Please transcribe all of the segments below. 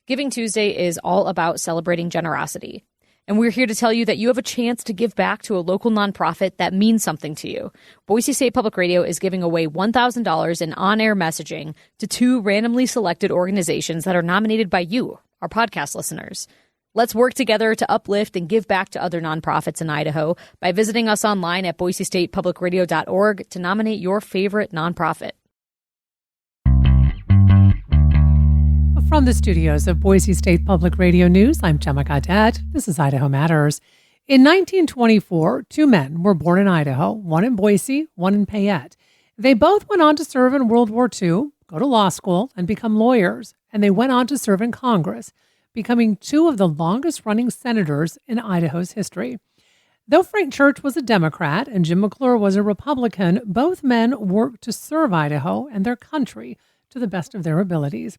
Giving Tuesday is all about celebrating generosity. And we're here to tell you that you have a chance to give back to a local nonprofit that means something to you. Boise State Public Radio is giving away $1,000 in on-air messaging to 2 randomly selected organizations that are nominated by you, our podcast listeners. Let's work together to uplift and give back to other nonprofits in Idaho by visiting us online at boisestatepublicradio.org to nominate your favorite nonprofit. From the studios of Boise State Public Radio News, I'm Gemma Gaudette. This is Idaho Matters. In 1924, 2 men were born in Idaho, one in Boise, one in Payette. They both went on to serve in World War II, go to law school, and become lawyers. And they went on to serve in Congress, becoming 2 of the longest-running senators in Idaho's history. Though Frank Church was a Democrat and Jim McClure was a Republican, both men worked to serve Idaho and their country to the best of their abilities.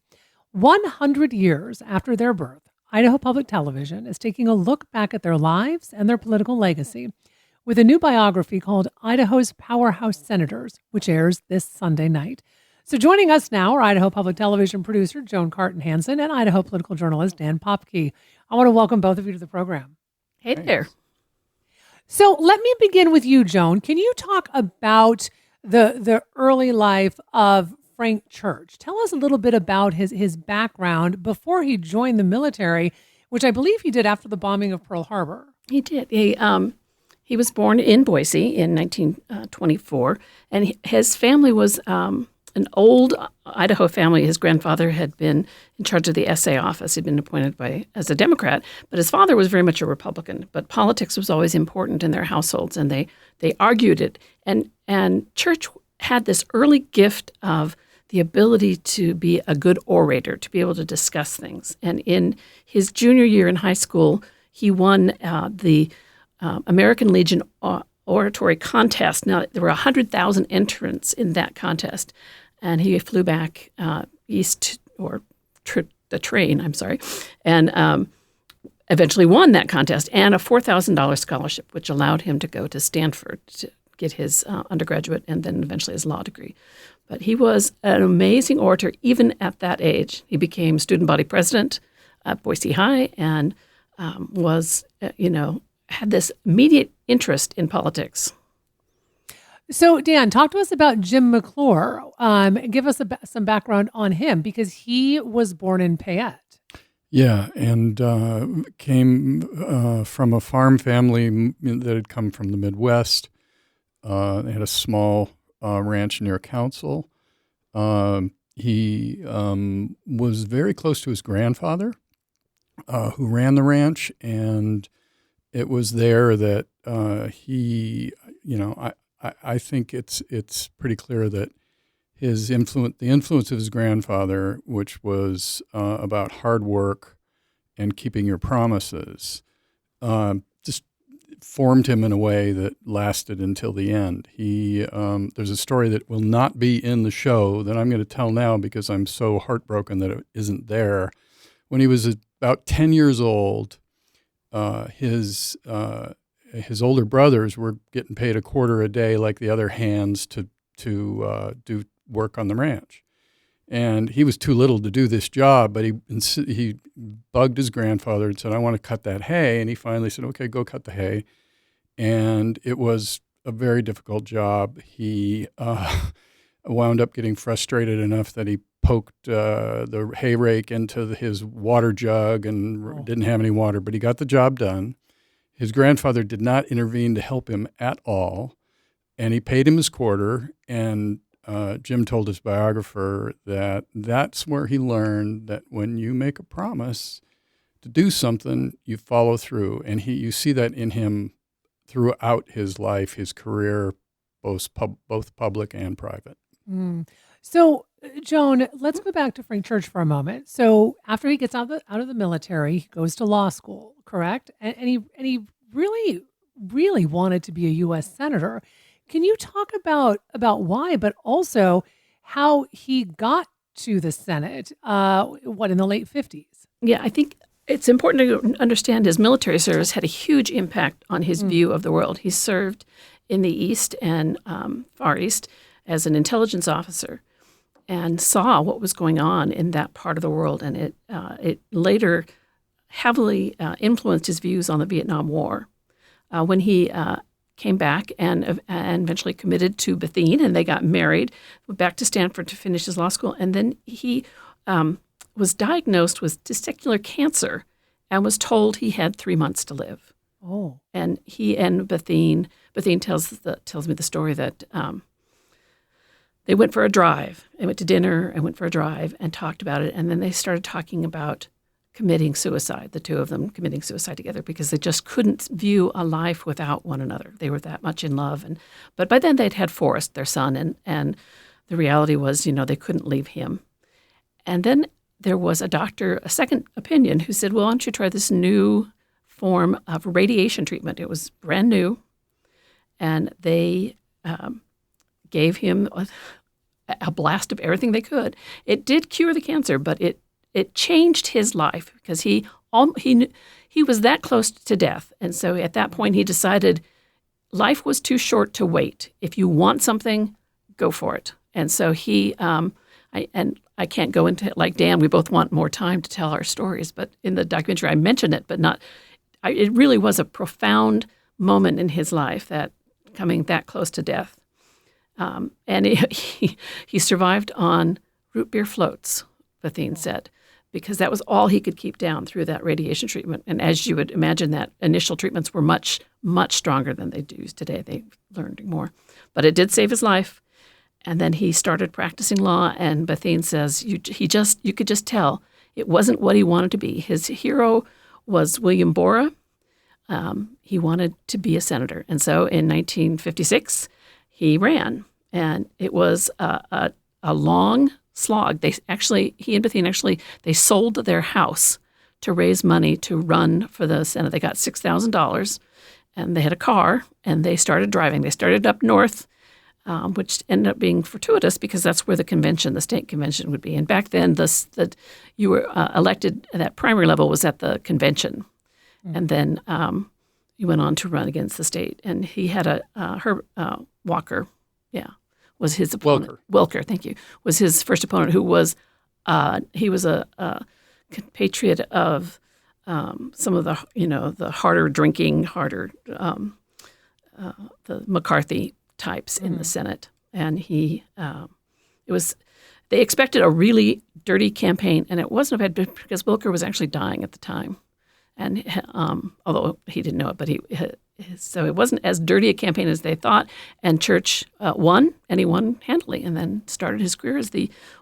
100 years after their birth, Idaho Public Television is taking a look back at their lives and their political legacy with a new biography called Idaho's Powerhouse Senators, which airs this Sunday night. So joining us now are Idaho Public Television producer Joan Carton-Hansen and Idaho political journalist Dan Popke. I want to welcome both of you to the program. Hey there. So let me begin with you, Joan. Can you talk about the early life of Frank Church? Tell us a little bit about his background before he joined the military, which I believe he did after the bombing of Pearl Harbor. He did. He was born in Boise in 1924, and his family was an old Idaho family. His grandfather had been in charge of the SA office. He'd been appointed as a Democrat, but his father was very much a Republican. But politics was always important in their households, and they argued it. And Church had this early gift of the ability to be a good orator, to be able to discuss things. And in his junior year in high school, he won the American Legion oratory contest. Now, there were 100,000 entrants in that contest, and he flew back east, the train, and eventually won that contest and a $4,000 scholarship, which allowed him to go to Stanford to get his undergraduate and then eventually his law degree. But he was an amazing orator even at that age. He became student body president at Boise High and had this immediate interest in politics. So, Dan, talk to us about Jim McClure. Give us some background on him because he was born in Payette. Yeah, and came from a farm family that had come from the Midwest. They had a small ranch near Council. He was very close to his grandfather, who ran the ranch, and it was there that I think it's pretty clear that the influence of his grandfather, which was about hard work and keeping your promises, just formed him in a way that lasted until the end. There's a story that will not be in the show that I'm going to tell now because I'm so heartbroken that it isn't there. When he was about 10 years old, his older brothers were getting paid $0.25 a day like the other hands to do work on the ranch. And he was too little to do this job, but he bugged his grandfather and said, I want to cut that hay. And he finally said, okay, go cut the hay. And it was a very difficult job. He wound up getting frustrated enough that he poked the hay rake into his water jug and didn't have any water, but he got the job done. His grandfather did not intervene to help him at all, and he paid him his quarter, and Jim told his biographer that that's where he learned that when you make a promise to do something, you follow through. And you see that in him throughout his life, his career, both public and private. Mm. So, Joan, let's go back to Frank Church for a moment. So after he gets out of the military, he goes to law school, correct? And he really, really wanted to be a U.S. senator. Can you talk about why, but also how he got to the Senate, in the late 50s? Yeah, I think it's important to understand his military service had a huge impact on his view of the world. He served in the East and Far East as an intelligence officer. and saw what was going on in that part of the world, and it later heavily influenced his views on the Vietnam War. When he came back and eventually committed to Bethune, and they got married, went back to Stanford to finish his law school, and then he was diagnosed with testicular cancer and was told he had 3 months to live. Oh. And he and Bethune tells me the story that they went for a drive. They went to dinner and went for a drive and talked about it, and then they started talking about committing suicide, the two of them committing suicide together, because they just couldn't view a life without one another. They were that much in love. But by then they'd had Forrest, their son, and the reality was, they couldn't leave him. And then there was a doctor, a second opinion, who said, well, why don't you try this new form of radiation treatment? It was brand new, and they gave him a blast of everything they could. It did cure the cancer, but it changed his life because he was that close to death. And so at that point he decided life was too short to wait. If you want something, go for it. And so I can't go into it like Dan. We both want more time to tell our stories, but in the documentary I mention it, but not. It really was a profound moment in his life, that coming that close to death. And he survived on root beer floats, Bethune said, because that was all he could keep down through that radiation treatment. And as you would imagine, that initial treatments were much, much stronger than they do today. They learned more. But it did save his life. And then he started practicing law, and Bethune says you could just tell it wasn't what he wanted to be. His hero was William Borah. He wanted to be a senator. And so in 1956, he ran. And it was a long slog. He and Bethune they sold their house to raise money to run for the Senate. They got $6,000, and they had a car, and they started driving. They started up north, which ended up being fortuitous because that's where the state convention would be. And back then, you were elected at that primary level was at the convention, and then you went on to run against the state. And he had Walker, was his opponent. Welker, thank you, was his first opponent, who was he was a compatriot of some of the harder drinking, the McCarthy types in the Senate, and they expected a really dirty campaign, and it wasn't bad because Wilker was actually dying at the time, and although he didn't know it, but so it wasn't as dirty a campaign as they thought. And Church won, and he won handily, and then started his career as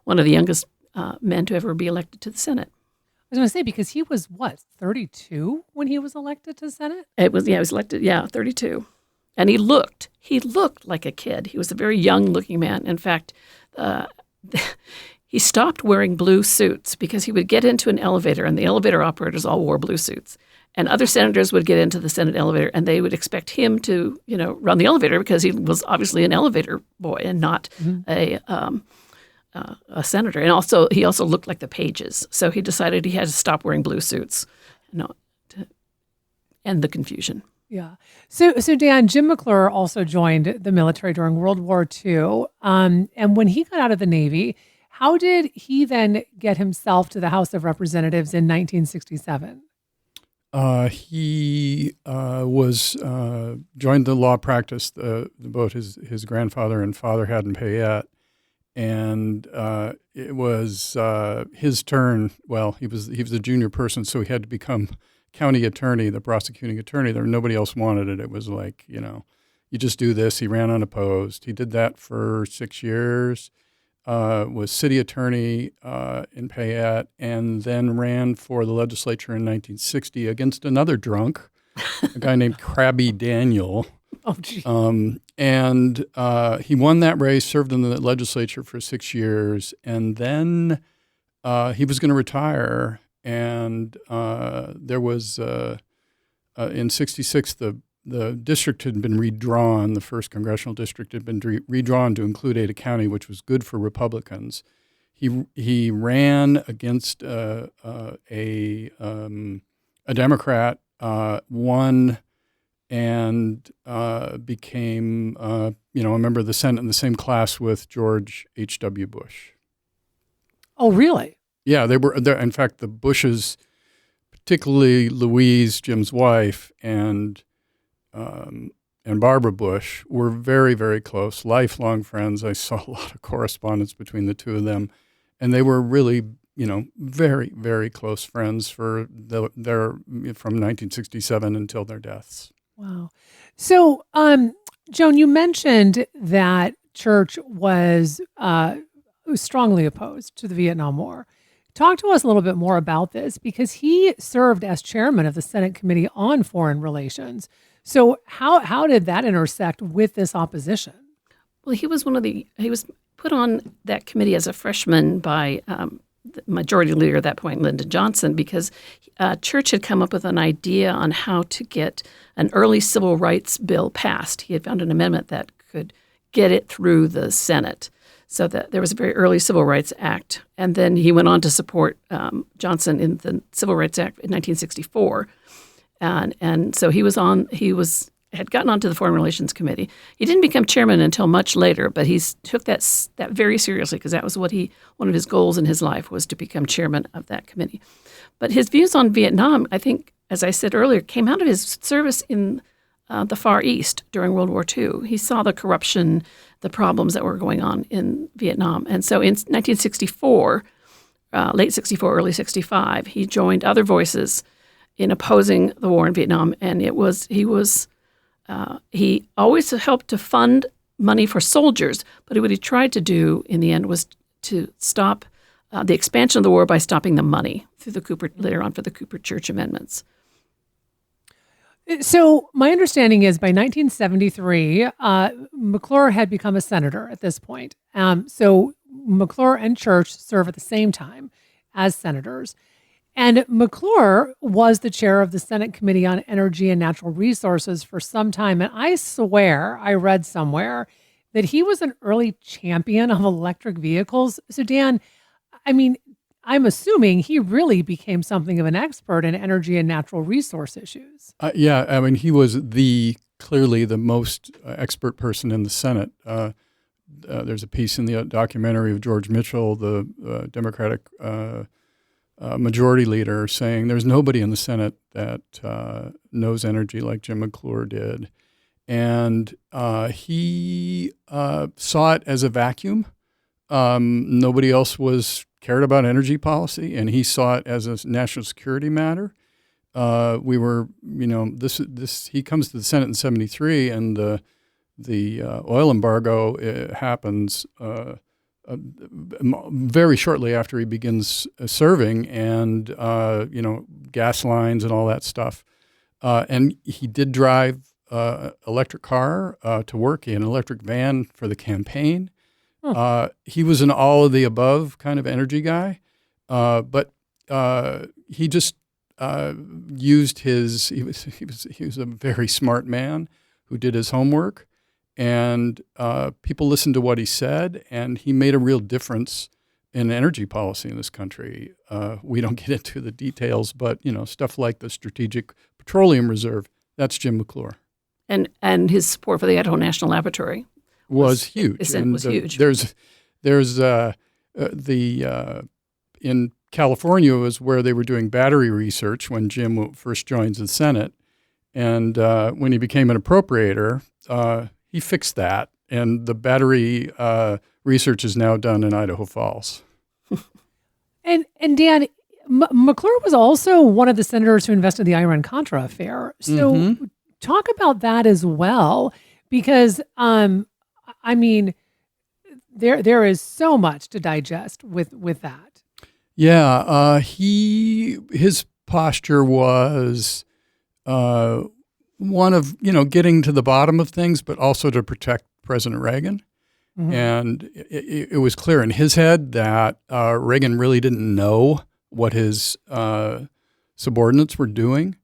one of the youngest men to ever be elected to the Senate. I was going to say, because he was, 32 when he was elected to Senate? He was elected, 32. And he looked like a kid. He was a very young-looking man. In fact, he stopped wearing blue suits because he would get into an elevator, and the elevator operators all wore blue suits. And other senators would get into the Senate elevator, and they would expect him to, run the elevator because he was obviously an elevator boy and not a senator. And he also looked like the pages. So he decided he had to stop wearing blue suits, to end the confusion. Yeah. So Dan, Jim McClure also joined the military during World War II. And when he got out of the Navy, how did he then get himself to the House of Representatives in 1967? He was joined the law practice both his grandfather and father had in Payette, and it was his turn. Well, he was a junior person, so he had to become county attorney, the prosecuting attorney. Nobody else wanted it. It was like, you just do this. He ran unopposed. He did that for 6 years. Was city attorney in Payette, and then ran for the legislature in 1960 against another drunk, a guy named Krabby Daniel. Oh, gee. And he won that race, served in the legislature for 6 years, and then he was going to retire. And there was, in 66, the district had been redrawn. The first congressional district had been redrawn to include Ada County, which was good for Republicans. He ran against a Democrat, won, and became a member of the Senate in the same class with George H.W. Bush. Oh, really? Yeah, they were there. In fact, the Bushes, particularly Louise, Jim's wife, and Barbara Bush, were very, very close, lifelong friends. I saw a lot of correspondence between the two of them, and they were really, very, very close friends their from 1967 until their deaths. Wow. So, Joan, you mentioned that Church was strongly opposed to the Vietnam War. Talk to us a little bit more about this, because he served as chairman of the Senate Committee on Foreign Relations. So how did that intersect with this opposition? Well, he was put on that committee as a freshman by the majority leader at that point, Lyndon Johnson, because Church had come up with an idea on how to get an early civil rights bill passed. He had found an amendment that could get it through the Senate, so that there was a very early Civil Rights Act. And then he went on to support Johnson in the Civil Rights Act in 1964. And so he had gotten onto the Foreign Relations Committee. He didn't become chairman until much later, but he took that very seriously, because that was one of his goals in his life, was to become chairman of that committee. But his views on Vietnam, I think, as I said earlier, came out of his service in the Far East during World War II. He saw the corruption, the problems that were going on in Vietnam. And so in 1964, late 64, early 65, he joined other voices in opposing the war in Vietnam. And he always helped to fund money for soldiers, but what he tried to do in the end was to stop the expansion of the war by stopping the money through later on for the Cooper Church amendments. So my understanding is by 1973, McClure had become a senator at this point. So McClure and Church serve at the same time as senators. And McClure was the chair of the Senate Committee on Energy and Natural Resources for some time. And I swear I read somewhere that he was an early champion of electric vehicles. So Dan, I'm assuming he really became something of an expert in energy and natural resource issues. He was clearly the most expert person in the Senate. There's a piece in the documentary of George Mitchell, the Democratic majority leader, saying there's nobody in the Senate that knows energy like Jim McClure did. And he saw it as a vacuum. Nobody else cared about energy policy, and he saw it as a national security matter. He comes to the Senate in 1973, and the oil embargo happens very shortly after he begins serving, and gas lines and all that stuff. And he did drive electric car to work. He had an electric van for the campaign. He was an all of the above kind of energy guy, but he just used he was a very smart man who did his homework, and people listened to what he said, and he made a real difference in energy policy in this country. We don't get into the details, but stuff like the Strategic Petroleum Reserve, that's Jim McClure. And his support for the Idaho National Laboratory was huge. Huge. There's in California was where they were doing battery research when Jim first joined the Senate, and when he became an appropriator, he fixed that, and the battery research is now done in Idaho Falls. And Dan, McClure was also one of the senators who invested the Iran-Contra affair. So talk about that as well, because there is so much to digest with that. Yeah, his posture was one of getting to the bottom of things, but also to protect President Reagan. Mm-hmm. And it was clear in his head that Reagan really didn't know what his subordinates were doing,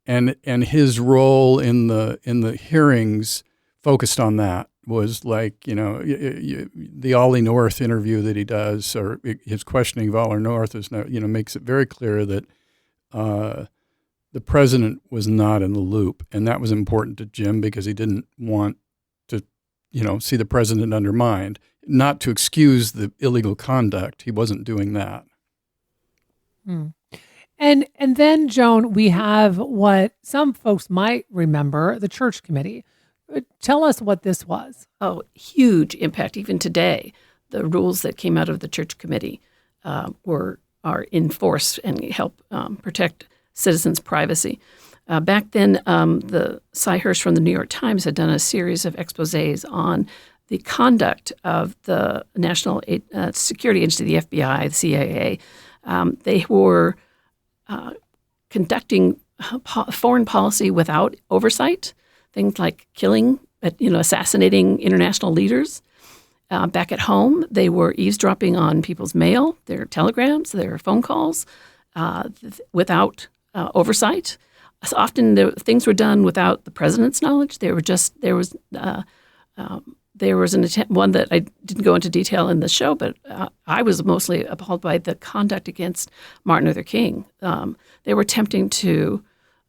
and his role in the hearings focused on that. Was like, the Ollie North interview that he does, or his questioning of Ollie North is now, makes it very clear that the president was not in the loop. And that was important to Jim because he didn't want to see the president undermined, not to excuse the illegal conduct. He wasn't doing that. Hmm. And then, Joan, we have what some folks might remember, the Church Committee. Tell us what this was. Oh, huge impact. Even today, the rules that came out of the Church Committee are in force and help protect citizens' privacy. Back then, the Cy Hirsch from the New York Times had done a series of exposés on the conduct of the National Security Agency, the FBI, the CIA. They were conducting foreign policy without oversight, things like killing, assassinating international leaders. Back at home, they were eavesdropping on people's mail, their telegrams, their phone calls, without oversight. So often things were done without the president's knowledge. There was an attempt, one that I didn't go into detail in the show, but I was mostly appalled by the conduct against Martin Luther King. They were attempting to,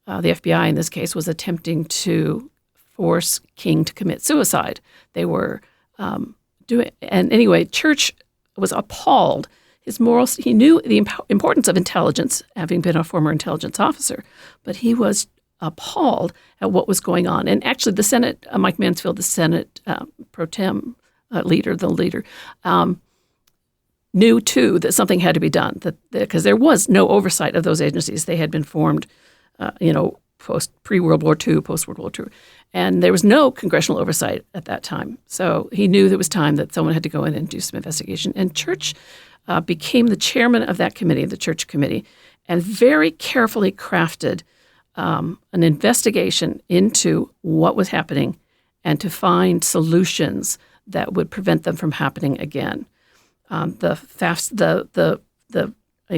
the FBI in this case was attempting to force King to commit suicide. They were and anyway, Church was appalled. His morals, he knew the importance of intelligence, having been a former intelligence officer, but he was appalled at what was going on. And actually, the Senate, Mike Mansfield, the Senate pro tem leader, knew too that something had to be done, because there was no oversight of those agencies. They had been formed, pre-World War II, post-World War II, and there was no congressional oversight at that time. So he knew there was time that someone had to go in and do some investigation. And Church became the chairman of that committee, the Church Committee, and very carefully crafted an investigation into what was happening and to find solutions that would prevent them from happening again. You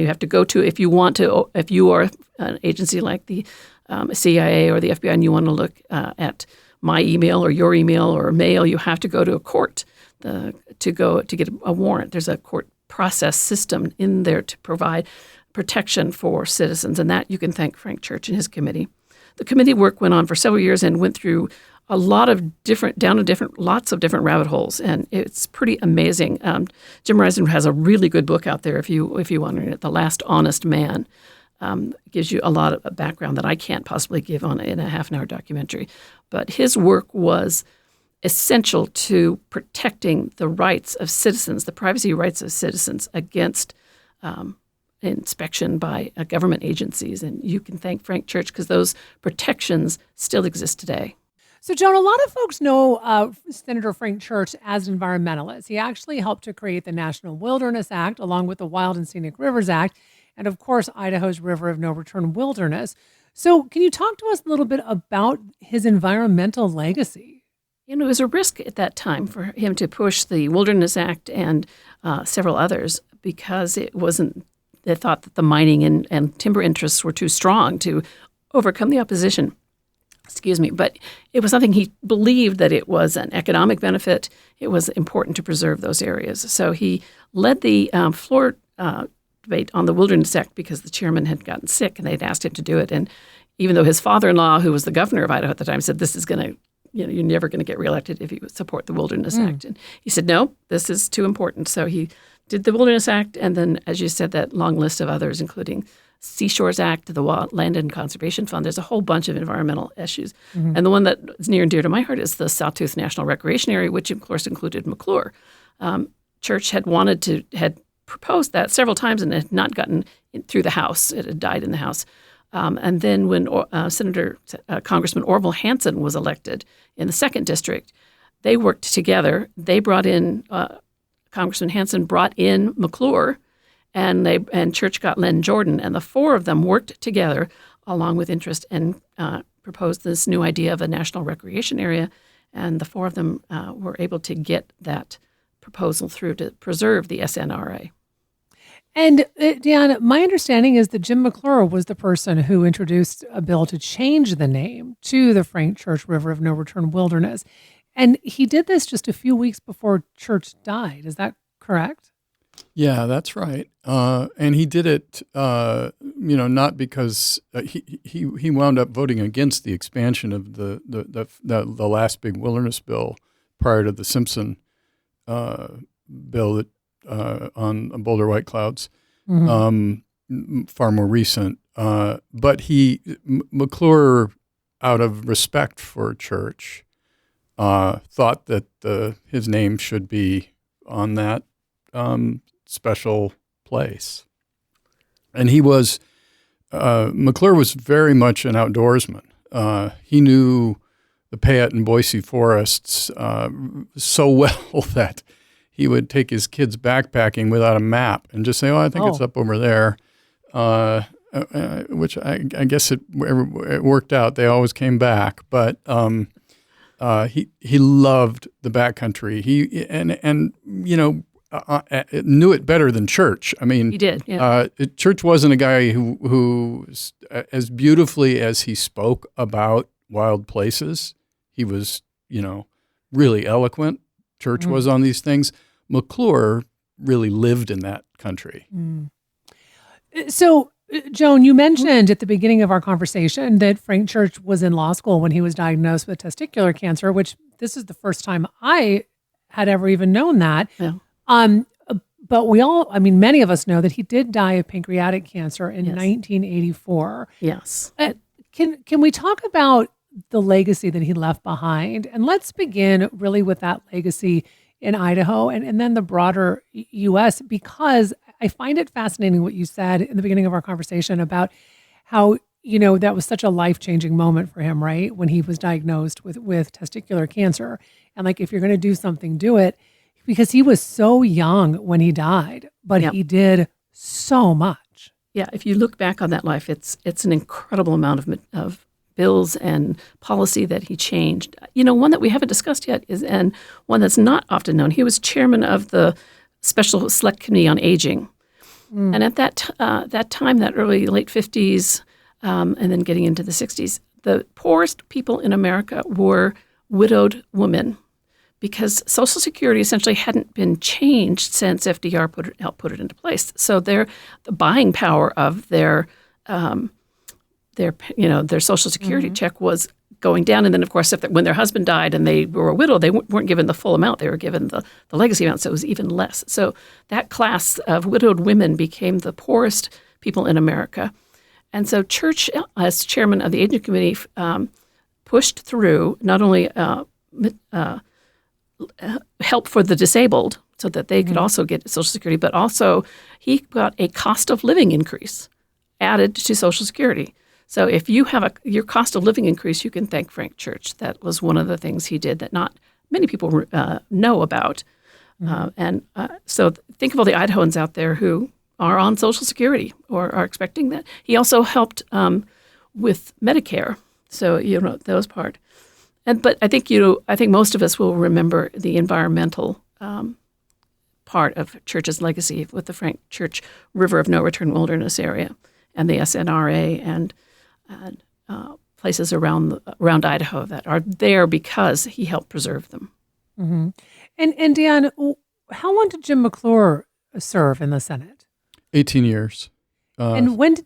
have to go to, if you are an agency like the CIA or the FBI and you want to look at my email or your email or mail, you have to go to a court to get a warrant. There's a court process system in there to provide protection for citizens, and that you can thank Frank Church and his committee. The committee work went on for several years and went through a lot of lots of different rabbit holes, and it's pretty amazing. Jim Reisen has a really good book out there if you want to read it, The Last Honest Man. Gives you a lot of background that I can't possibly give in a half-an-hour documentary. But his work was essential to protecting the rights of citizens, the privacy rights of citizens against inspection by government agencies. And you can thank Frank Church because those protections still exist today. So, Joan, a lot of folks know Senator Frank Church as an environmentalist. He actually helped to create the National Wilderness Act along with the Wild and Scenic Rivers Act, and of course, Idaho's River of No Return Wilderness. So can you talk to us a little bit about his environmental legacy? It was a risk at that time for him to push the Wilderness Act and several others because they thought that the mining and timber interests were too strong to overcome the opposition. But it was something he believed that it was an economic benefit. It was important to preserve those areas. So he led the floor debate on the Wilderness Act because the chairman had gotten sick and they'd asked him to do it. And even though his father-in-law, who was the governor of Idaho at the time, said, this is going to, you're never going to get reelected if you support the Wilderness Act. And he said, no, this is too important. So he did the Wilderness Act. And then, as you said, that long list of others, including Seashores Act, the Land and Conservation Fund. There's a whole bunch of environmental issues. Mm-hmm. And the one that is near and dear to my heart is the Sawtooth National Recreation Area, which of course included McClure. Church had proposed that several times and had not gotten through the House. It had died in the House. And then when Congressman Orville Hanson was elected in the 2nd District, they worked together. They brought in, Congressman Hanson brought in McClure, and Church got Len Jordan, and the four of them worked together along with interest and proposed this new idea of a national recreation area, and the four of them were able to get that proposal through to preserve the SNRA. And Deanna, my understanding is that Jim McClure was the person who introduced a bill to change the name to the Frank Church River of No Return Wilderness. And he did this just a few weeks before Church died. Is that correct? Yeah, that's right. And he did it, not because he wound up voting against the expansion of the last big wilderness bill prior to the Simpson bill that on Boulder White Clouds, far more recent. But McClure, out of respect for Church, thought that his name should be on that special place. And McClure was very much an outdoorsman. He knew the Payette and Boise forests so well that he would take his kids backpacking without a map and just say, I think it's up over there, which I guess it worked out. They always came back. But he loved the backcountry. He knew it better than Church. I mean, he did. Yeah. Church wasn't a guy who, as beautifully as he spoke about wild places, he was, really eloquent. Church was on these things. McClure really lived in that country. So, Joan, you mentioned at the beginning of our conversation that Frank Church was in law school when he was diagnosed with testicular cancer, which this is the first time I had ever even known that. Yeah. But many of us know that he did die of pancreatic cancer in 1984. Yes. Can we talk about the legacy that he left behind? And let's begin really with that legacy in Idaho and then the broader U.S., because I find it fascinating what you said in the beginning of our conversation about how, that was such a life-changing moment for him, right? When he was diagnosed with testicular cancer. And if you're going to do something, do it. Because he was so young when he died, but he did so much. Yeah, if you look back on that life, it's an incredible amount of bills and policy that he changed. One that we haven't discussed yet and one that's not often known. He was chairman of the Special Select Committee on Aging. And at that time, that late 50s, and then getting into the 60s, the poorest people in America were widowed women, because Social Security essentially hadn't been changed since FDR helped put it into place. So the buying power of their Social Security check was going down. And then, of course, when their husband died and they were a widow, they weren't given the full amount. They were given the legacy amount, so it was even less. So that class of widowed women became the poorest people in America. And so Church, as chairman of the Aging Committee, pushed through not only help for the disabled so that they could also get Social Security, but also he got a cost of living increase added to Social Security. So if you have your cost of living increase, you can thank Frank Church. That was one of the things he did that not many people know about. So think of all the Idahans out there who are on Social Security or are expecting that. He also helped with Medicare. So those part. But I think most of us will remember the environmental part of Church's legacy with the Frank Church River of No Return Wilderness area and the SNRA and places around Idaho that are there because he helped preserve them. Mm-hmm. And Dan, how long did Jim McClure serve in the Senate? 18 years. And when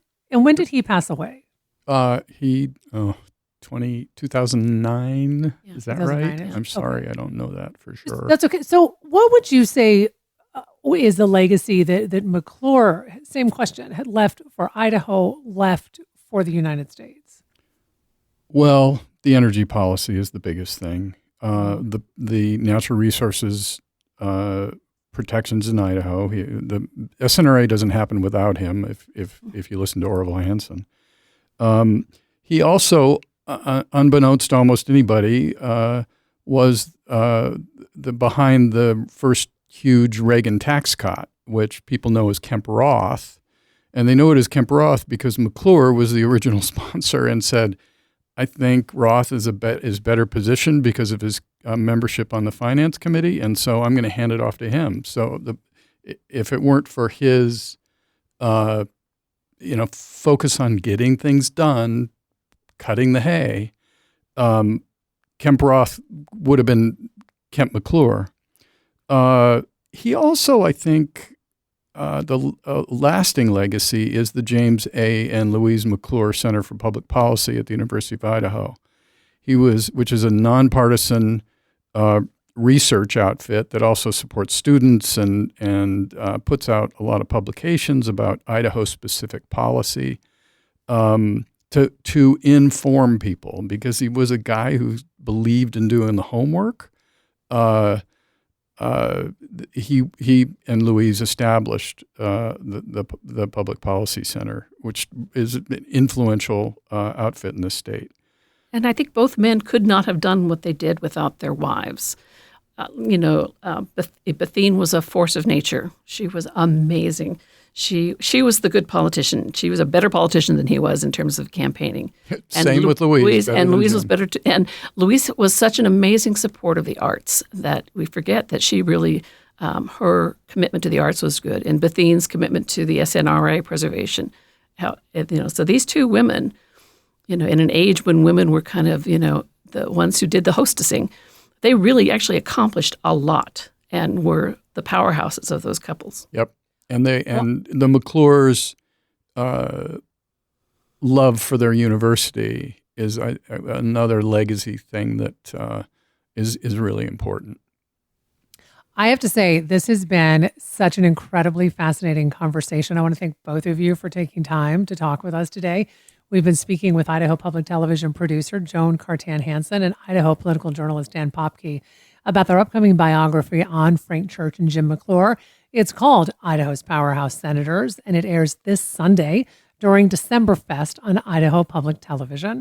did he pass away? 2009. Yeah, is that right? Yeah. I'm sorry, I don't know that for sure. That's okay. So what would you say is the legacy that McClure, same question, had left for Idaho, left for the United States? Well, the energy policy is the biggest thing. The natural resources protections in Idaho. The SNRA doesn't happen without him. If you listen to Orville Hansen, he also, unbeknownst to almost anybody, was behind the first huge Reagan tax cut, which people know as Kemp Roth. And they know it as Kemp Roth because McClure was the original sponsor and said, I think Roth is better positioned because of his membership on the finance committee, and so I'm going to hand it off to him. So if it weren't for his focus on getting things done, cutting the hay, Kemp Roth would have been Kemp McClure. He also, I think, the lasting legacy is the James A. and Louise McClure Center for Public Policy at the University of Idaho. Which is a nonpartisan research outfit that also supports students and puts out a lot of publications about Idaho-specific policy to inform people, because he was a guy who believed in doing the homework. He and Louise established the Public Policy Center, which is an influential outfit in the state. And I think both men could not have done what they did without their wives. Bethine was a force of nature. She was amazing. She was the good politician. She was a better politician than he was in terms of campaigning. Same with Louise. Louise was better too. And Louise was such an amazing support of the arts that we forget that she really, her commitment to the arts was good. And Bethine's commitment to the SNRA preservation. So these two women, in an age when women were kind of, the ones who did the hostessing, they really actually accomplished a lot and were the powerhouses of those couples. Yep. And the McClures' love for their university is another legacy thing that is really important. I have to say, this has been such an incredibly fascinating conversation. I want to thank both of you for taking time to talk with us today. We've been speaking with Idaho Public Television producer Joan Cartan-Hansen and Idaho political journalist Dan Popke about their upcoming biography on Frank Church and Jim McClure. It's called Idaho's Powerhouse Senators, and it airs this Sunday during Decemberfest on Idaho Public Television.